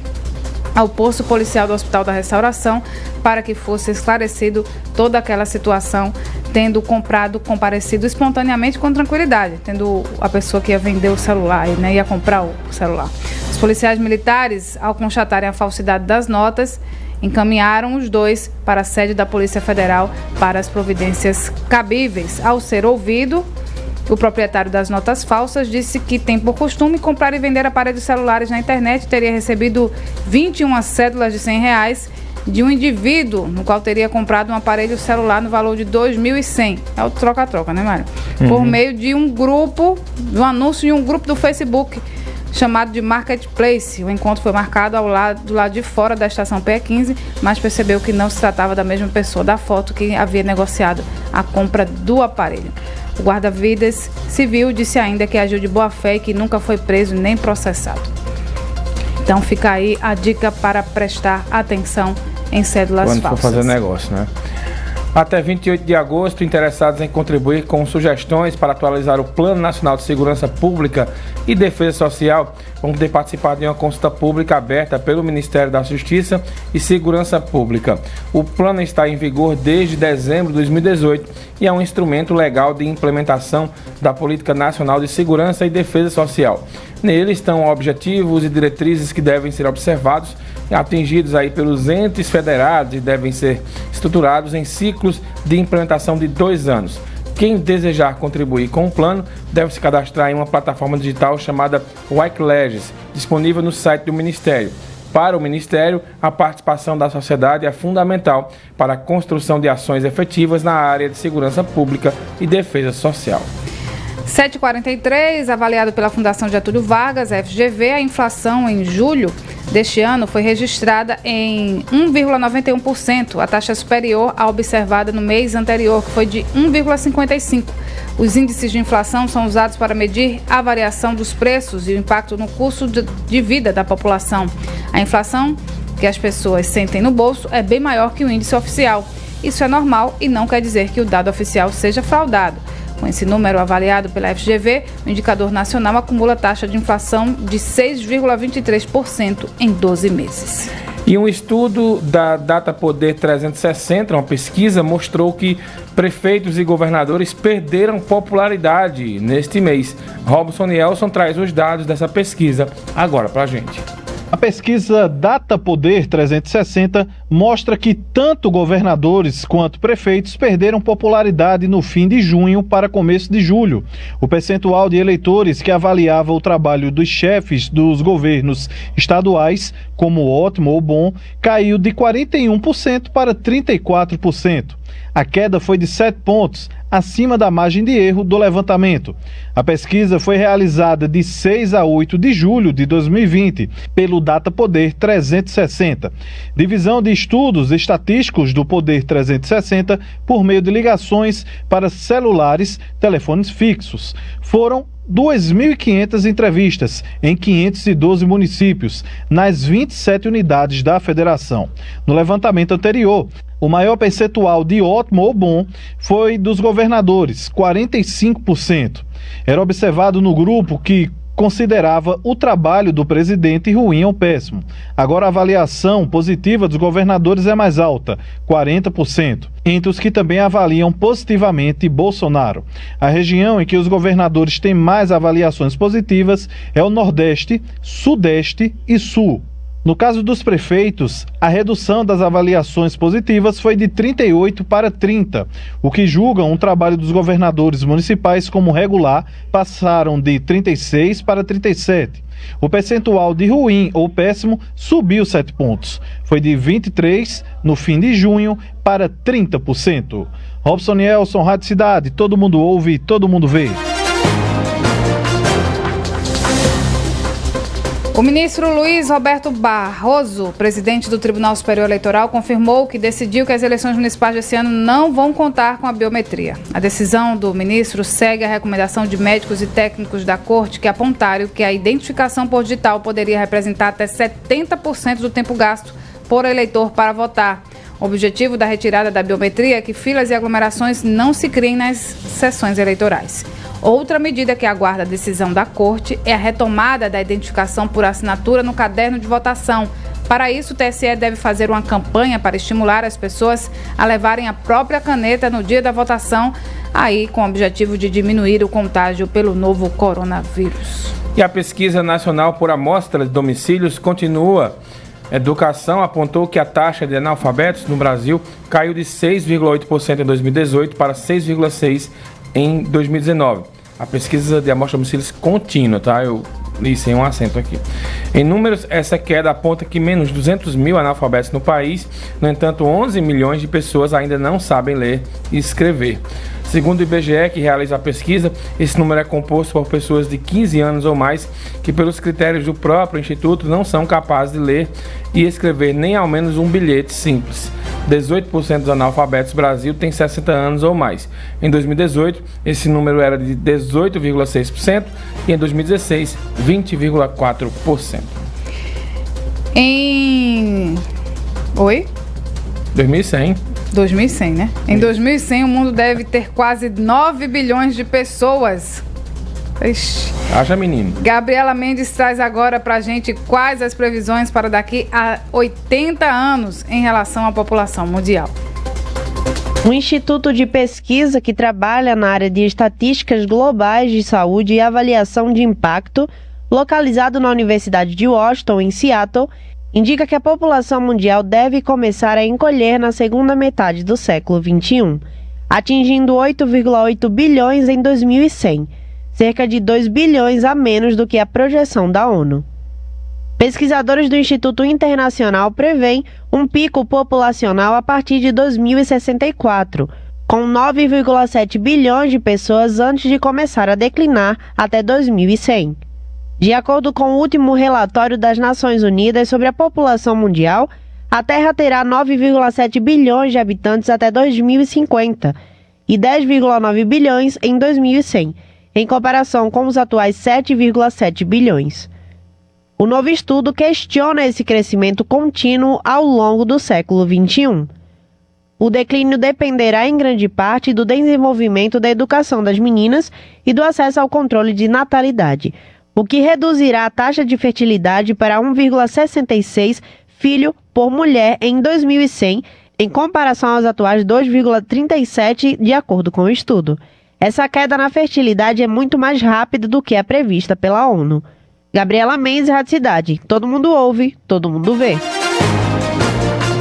ao posto policial do Hospital da Restauração para que fosse esclarecido toda aquela situação, tendo comprado, comparecido espontaneamente com tranquilidade, tendo a pessoa que ia vender o celular, ia comprar o celular. Os policiais militares, ao constatarem a falsidade das notas, encaminharam os dois para a sede da Polícia Federal para as providências cabíveis. Ao ser ouvido, O proprietário das notas falsas disse que tem por costume comprar e vender aparelhos celulares na internet e teria recebido 21 cédulas de R$100 de um indivíduo, no qual teria comprado um aparelho celular no valor de R$2.100. É o troca-troca, né, Mário? Por meio de um anúncio em um grupo do Facebook chamado de Marketplace. O encontro foi marcado do lado de fora da estação PE15, mas percebeu que não se tratava da mesma pessoa da foto que havia negociado a compra do aparelho. O guarda-vidas civil disse ainda que agiu de boa fé e que nunca foi preso nem processado. Então fica aí a dica para prestar atenção em cédulas falsas. Quando for fazer negócio, né? Até 28 de agosto, interessados em contribuir com sugestões para atualizar o Plano Nacional de Segurança Pública e Defesa Social vão poder participar de uma consulta pública aberta pelo Ministério da Justiça e Segurança Pública. O plano está em vigor desde dezembro de 2018 e é um instrumento legal de implementação da Política Nacional de Segurança e Defesa Social. Nele estão objetivos e diretrizes que devem ser observados e atingidos aí pelos entes federados e devem ser estruturados em ciclos de implementação de 2 anos. Quem desejar contribuir com o plano deve se cadastrar em uma plataforma digital chamada Wikileges, disponível no site do Ministério. Para o Ministério, a participação da sociedade é fundamental para a construção de ações efetivas na área de segurança pública e defesa social. 7h43, avaliado pela Fundação Getúlio Vargas, FGV, a inflação em julho deste ano foi registrada em 1,91%, a taxa superior à observada no mês anterior, que foi de 1,55%. Os índices de inflação são usados para medir a variação dos preços e o impacto no custo de vida da população. A inflação que as pessoas sentem no bolso é bem maior que o índice oficial. Isso é normal e não quer dizer que o dado oficial seja fraudado. Com esse número avaliado pela FGV, o indicador nacional acumula taxa de inflação de 6,23% em 12 meses. E um estudo da Data Poder 360, uma pesquisa, mostrou que prefeitos e governadores perderam popularidade neste mês. Robson Nielson traz os dados dessa pesquisa agora pra gente. A pesquisa Data Poder 360 mostra que tanto governadores quanto prefeitos perderam popularidade no fim de junho para começo de julho. O percentual de eleitores que avaliava o trabalho dos chefes dos governos estaduais como ótimo ou bom caiu de 41% para 34%. A queda foi de 7 pontos, acima da margem de erro do levantamento. A pesquisa foi realizada de 6 a 8 de julho de 2020 pelo Data Poder 360, divisão de estudos estatísticos do Poder 360 por meio de ligações para celulares, telefones fixos. Foram 2.500 entrevistas em 512 municípios, nas 27 unidades da federação. No levantamento anterior, o maior percentual de ótimo ou bom foi dos governadores, 45%. Era observado no grupo que considerava o trabalho do presidente ruim ou péssimo. Agora a avaliação positiva dos governadores é mais alta, 40%, entre os que também avaliam positivamente Bolsonaro. A região em que os governadores têm mais avaliações positivas é o Nordeste, Sudeste e Sul. No caso dos prefeitos, a redução das avaliações positivas foi de 38 para 30. O que julgam o trabalho dos governadores municipais como regular passaram de 36 para 37. O percentual de ruim ou péssimo subiu 7 pontos. Foi de 23 no fim de junho para 30%. Robson Nielson, Rádio Cidade, todo mundo ouve, todo mundo vê. O ministro Luiz Roberto Barroso, presidente do Tribunal Superior Eleitoral, confirmou que decidiu que as eleições municipais desse ano não vão contar com a biometria. A decisão do ministro segue a recomendação de médicos e técnicos da corte que apontaram que a identificação por digital poderia representar até 70% do tempo gasto por eleitor para votar. O objetivo da retirada da biometria é que filas e aglomerações não se criem nas sessões eleitorais. Outra medida que aguarda a decisão da Corte é a retomada da identificação por assinatura no caderno de votação. Para isso, o TSE deve fazer uma campanha para estimular as pessoas a levarem a própria caneta no dia da votação, aí com o objetivo de diminuir o contágio pelo novo coronavírus. E a pesquisa nacional por amostra de domicílios continua. Educação apontou que a taxa de analfabetos no Brasil caiu de 6,8% em 2018 para 6,6% em 2019. a pesquisa de amostra de domicílios contínua, tá? Eu li sem um acento aqui. Em números, essa queda aponta que menos 200 mil analfabetos no país, no entanto, 11 milhões de pessoas ainda não sabem ler e escrever. Segundo o IBGE, que realiza a pesquisa, esse número é composto por pessoas de 15 anos ou mais que, pelos critérios do próprio Instituto, não são capazes de ler e escrever nem ao menos um bilhete simples. 18% dos analfabetos do Brasil têm 60 anos ou mais. Em 2018, esse número era de 18,6% e em 2016, 20,4%. Oi? 2100, né? Em 2100, o mundo deve ter quase 9 bilhões de pessoas. Ixi. Haja menino. Gabriela Mendes traz agora pra gente quais as previsões para daqui a 80 anos em relação à população mundial. O Instituto de Pesquisa, que trabalha na área de estatísticas globais de saúde e avaliação de impacto, localizado na Universidade de Washington, em Seattle, indica que a população mundial deve começar a encolher na segunda metade do século XXI, atingindo 8,8 bilhões em 2100, cerca de 2 bilhões a menos do que a projeção da ONU. Pesquisadores do Instituto Internacional prevêem um pico populacional a partir de 2064, com 9,7 bilhões de pessoas antes de começar a declinar até 2100. De acordo com o último relatório das Nações Unidas sobre a população mundial, a Terra terá 9,7 bilhões de habitantes até 2050 e 10,9 bilhões em 2100, em comparação com os atuais 7,7 bilhões. O novo estudo questiona esse crescimento contínuo ao longo do século XXI. O declínio dependerá em grande parte do desenvolvimento da educação das meninas e do acesso ao controle de natalidade, o que reduzirá a taxa de fertilidade para 1,66 filho por mulher em 2100, em comparação aos atuais 2,37, de acordo com o estudo. Essa queda na fertilidade é muito mais rápida do que a prevista pela ONU. Gabriela Mendes, Rádio Cidade. Todo mundo ouve, todo mundo vê.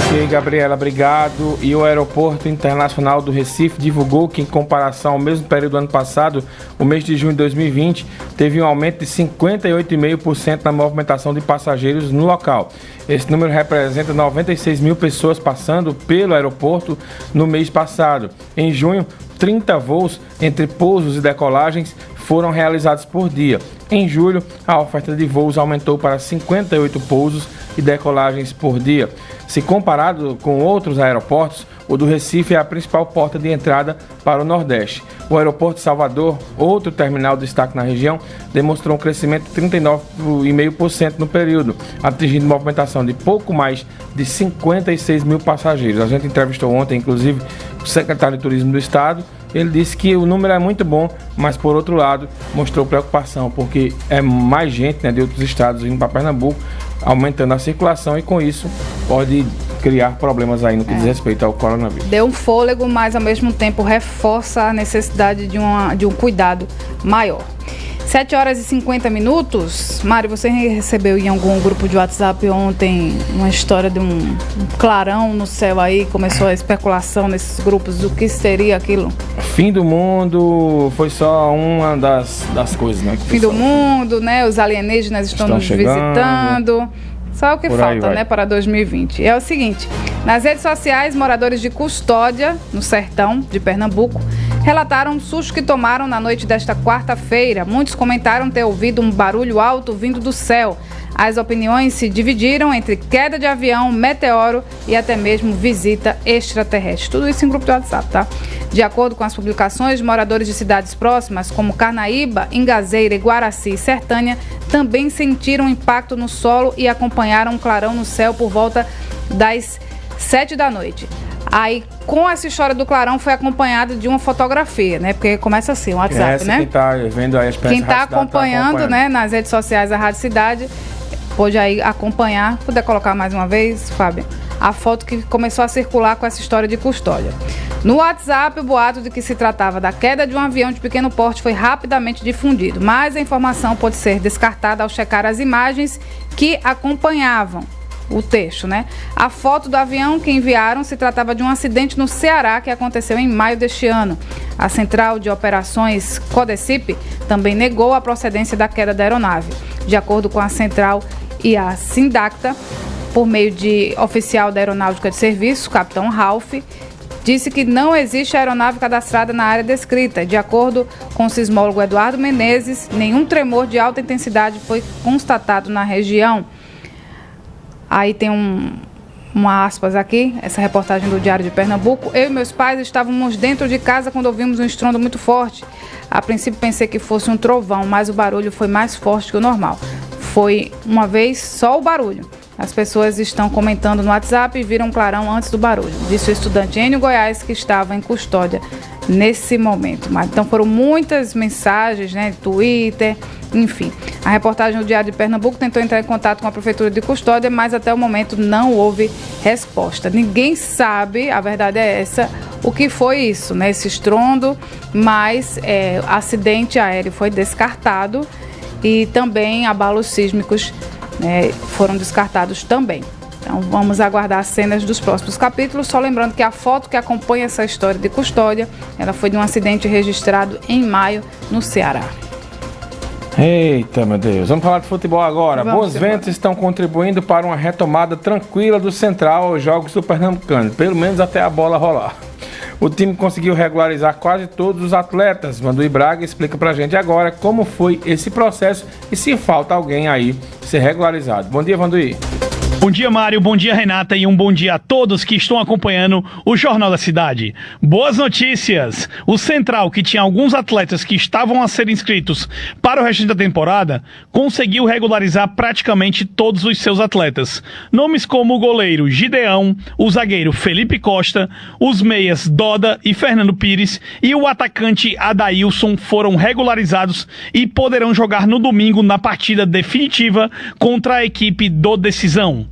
Ok, Gabriela, obrigado. E o Aeroporto Internacional do Recife divulgou que, em comparação ao mesmo período do ano passado, o mês de junho de 2020, teve um aumento de 58,5% na movimentação de passageiros no local. Esse número representa 96 mil pessoas passando pelo aeroporto no mês passado. Em junho, 30 voos entre pousos e decolagens foram realizados por dia. Em julho, a oferta de voos aumentou para 58 pousos e decolagens por dia. Se comparado com outros aeroportos, o do Recife é a principal porta de entrada para o Nordeste. O aeroporto de Salvador, outro terminal de destaque na região, demonstrou um crescimento de 39,5% no período, atingindo movimentação de pouco mais de 56 mil passageiros. A gente entrevistou ontem, inclusive, o secretário de Turismo do Estado. Ele disse que o número é muito bom, mas, por outro lado, mostrou preocupação, porque é mais gente, né, de outros estados vindo para Pernambuco, aumentando a circulação, e com isso pode criar problemas aí no que diz respeito ao coronavírus. Deu um fôlego, mas ao mesmo tempo reforça a necessidade de um cuidado maior. 7h50. Mário, você recebeu em algum grupo de WhatsApp ontem uma história de um clarão no céu aí? Começou a especulação nesses grupos do que seria aquilo? Fim do mundo foi só uma das coisas, né? Fim do mundo, né? Os alienígenas estão nos visitando. Só o que falta, né, para 2020. É o seguinte, nas redes sociais, moradores de Custódia, no sertão de Pernambuco, relataram um susto que tomaram na noite desta quarta-feira. Muitos comentaram ter ouvido um barulho alto vindo do céu. As opiniões se dividiram entre queda de avião, meteoro e até mesmo visita extraterrestre. Tudo isso em grupo de WhatsApp, tá? De acordo com as publicações, moradores de cidades próximas, como Carnaíba, Ingazeira, Guaraci e Sertânia, também sentiram impacto no solo e acompanharam um clarão no céu por volta das 7 da noite. Aí, com essa história do clarão, foi acompanhado de uma fotografia, né? Porque começa assim, o WhatsApp, né? Quem tá vendo aí as peças, quem tá acompanhando, né, nas redes sociais da Rádio Cidade, pode aí acompanhar. Puder colocar mais uma vez, Fábio, a foto que começou a circular com essa história de Custódia. No WhatsApp, o boato de que se tratava da queda de um avião de pequeno porte foi rapidamente difundido, mas a informação pode ser descartada ao checar as imagens que acompanhavam o texto, né? A foto do avião que enviaram se tratava de um acidente no Ceará que aconteceu em maio deste ano. A Central de Operações Codecip também negou a procedência da queda da aeronave. De acordo com a Central e a Sindacta, por meio de oficial da Aeronáutica de Serviço, capitão Ralph, disse que não existe aeronave cadastrada na área descrita. De acordo com o sismólogo Eduardo Menezes, nenhum tremor de alta intensidade foi constatado na região. Aí tem uma aspas aqui, essa reportagem do Diário de Pernambuco. Eu e meus pais estávamos dentro de casa quando ouvimos um estrondo muito forte. A princípio pensei que fosse um trovão, mas o barulho foi mais forte que o normal. Foi uma vez só o barulho. As pessoas estão comentando no WhatsApp e viram um clarão antes do barulho, disse o estudante Enio Goiás, que estava em custódia nesse momento. Então foram muitas mensagens, né, Twitter, enfim. A reportagem do Diário de Pernambuco tentou entrar em contato com a Prefeitura de Custódia, mas até o momento não houve resposta. Ninguém sabe, a verdade é essa, o que foi isso, né, esse estrondo, mas acidente aéreo foi descartado e também abalos sísmicos foram descartados também. Então vamos aguardar as cenas dos próximos capítulos. Só lembrando que a foto que acompanha essa história de Custódia, ela foi de um acidente registrado em maio no Ceará. Eita, meu Deus. Vamos falar de futebol agora. Bons ventos estão contribuindo para uma retomada tranquila do Central aos jogos do Pernambucano, pelo menos até a bola rolar. O time conseguiu regularizar quase todos os atletas. Vanduí Braga explica pra gente agora como foi esse processo e se falta alguém aí ser regularizado. Bom dia, Vanduí. Bom dia, Mário, bom dia, Renata, e um bom dia a todos que estão acompanhando o Jornal da Cidade. Boas notícias! O Central, que tinha alguns atletas que estavam a ser inscritos para o restante da temporada, conseguiu regularizar praticamente todos os seus atletas. Nomes como o goleiro Gideão, o zagueiro Felipe Costa, os meias Doda e Fernando Pires e o atacante Adailson foram regularizados e poderão jogar no domingo na partida definitiva contra a equipe do Decisão.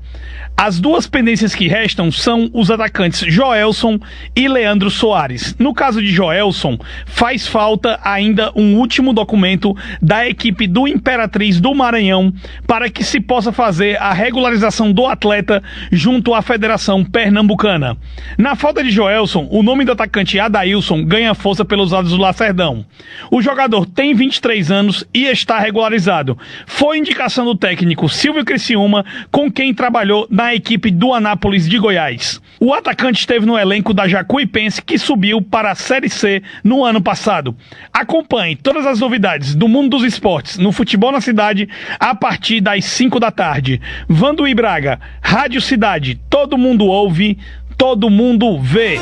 As duas pendências que restam são os atacantes Joelson e Leandro Soares. No caso de Joelson, faz falta ainda um último documento da equipe do Imperatriz do Maranhão para que se possa fazer a regularização do atleta junto à Federação Pernambucana. Na falta de Joelson, o nome do atacante Adailson ganha força pelos lados do Lacerdão. O jogador tem 23 anos e está regularizado. Foi indicação do técnico Silvio Criciúma, com quem trabalhou na equipe do Anápolis de Goiás. O atacante esteve no elenco da Jacuipense, que subiu para a Série C no ano passado. Acompanhe todas as novidades do mundo dos esportes no Futebol na Cidade a partir das 5 da tarde. Vanduí Braga, Rádio Cidade, todo mundo ouve, todo mundo vê.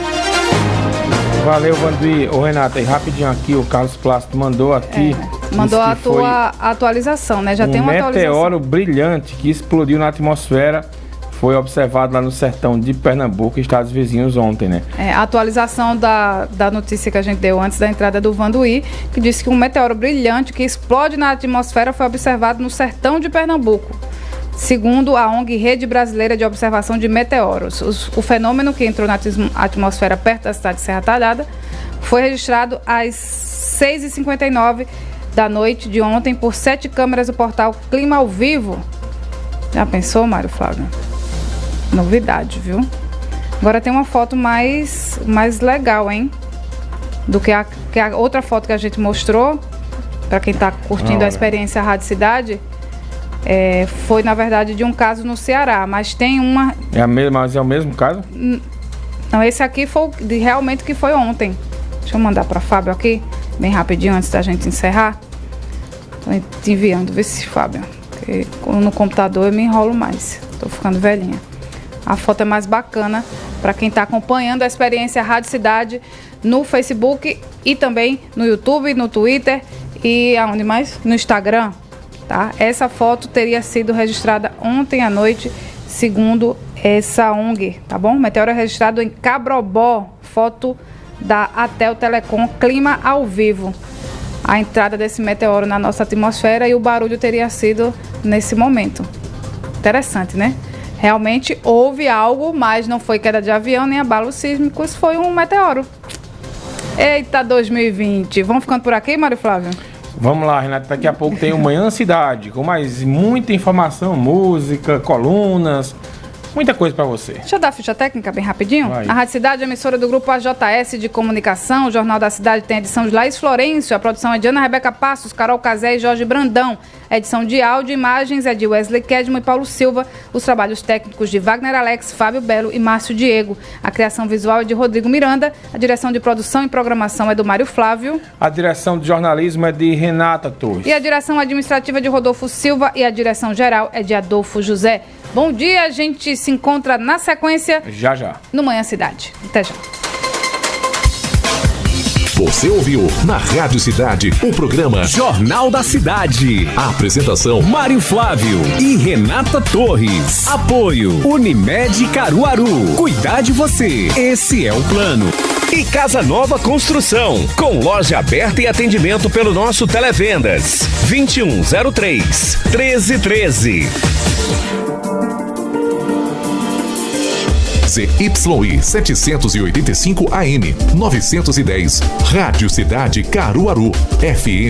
Valeu, Vanduí. Ô, Renata, e rapidinho aqui, o Carlos Plácido mandou aqui. Mandou a tua atualização, né? Já tem uma atualização. Um meteoro brilhante que explodiu na atmosfera foi observado lá no sertão de Pernambuco e estados vizinhos ontem, né? A atualização da notícia que a gente deu antes da entrada do Vanduí, que disse que um meteoro brilhante que explode na atmosfera foi observado no sertão de Pernambuco. Segundo a ONG Rede Brasileira de Observação de Meteoros, o fenômeno, que entrou na atmosfera perto da cidade de Serra Talhada, foi registrado às 6h59 da noite de ontem por 7 câmeras do portal Clima ao Vivo. Já pensou, Mário Flávio? Novidade, viu? Agora tem uma foto mais legal, hein? Do que a outra foto que a gente mostrou, para quem está curtindo a experiência Rádio Cidade. Foi, na verdade, de um caso no Ceará, mas tem uma... Mas é o mesmo caso? Não, esse aqui foi realmente que foi ontem. Deixa eu mandar para Fábio aqui, bem rapidinho, antes da gente encerrar. Estou te enviando, vê se, Fábio. Porque no computador eu me enrolo mais. Estou ficando velhinha. A foto é mais bacana para quem está acompanhando a experiência Rádio Cidade no Facebook e também no YouTube, no Twitter e aonde mais? No Instagram. Tá? Essa foto teria sido registrada ontem à noite, segundo essa ONG, tá bom? Meteoro registrado em Cabrobó, foto da Atel Telecom, Clima ao Vivo. A entrada desse meteoro na nossa atmosfera e o barulho teria sido nesse momento. Interessante, né? Realmente houve algo, mas não foi queda de avião nem abalos sísmicos, foi um meteoro. Eita, 2020. Vamos ficando por aqui, Mário Flávio? Vamos lá, Renata, daqui a pouco tem o Manhã Cidade, com mais muita informação, música, colunas, muita coisa para você. Deixa eu dar a ficha técnica bem rapidinho. Vai. A Rádio Cidade é emissora do grupo AJS de Comunicação. O Jornal da Cidade tem a edição de Laís Florencio. A produção é de Ana Rebeca Passos, Carol Cazé e Jorge Brandão. A edição de áudio e imagens é de Wesley Kedmo e Paulo Silva. Os trabalhos técnicos de Wagner Alex, Fábio Belo e Márcio Diego. A criação visual é de Rodrigo Miranda. A direção de produção e programação é do Mário Flávio. A direção de jornalismo é de Renata Torres. E a direção administrativa de Rodolfo Silva e a direção geral é de Adolfo José. Bom dia, a gente se encontra na sequência. Já. No Manhã Cidade. Até já. Você ouviu na Rádio Cidade o programa Jornal da Cidade. A apresentação Mário Flávio e Renata Torres. Apoio Unimed Caruaru. Cuidar de você. Esse é o plano. E Casa Nova Construção, com loja aberta e atendimento pelo nosso Televendas 2103-1313. ZYI 785 AM 910, Rádio Cidade Caruaru, FM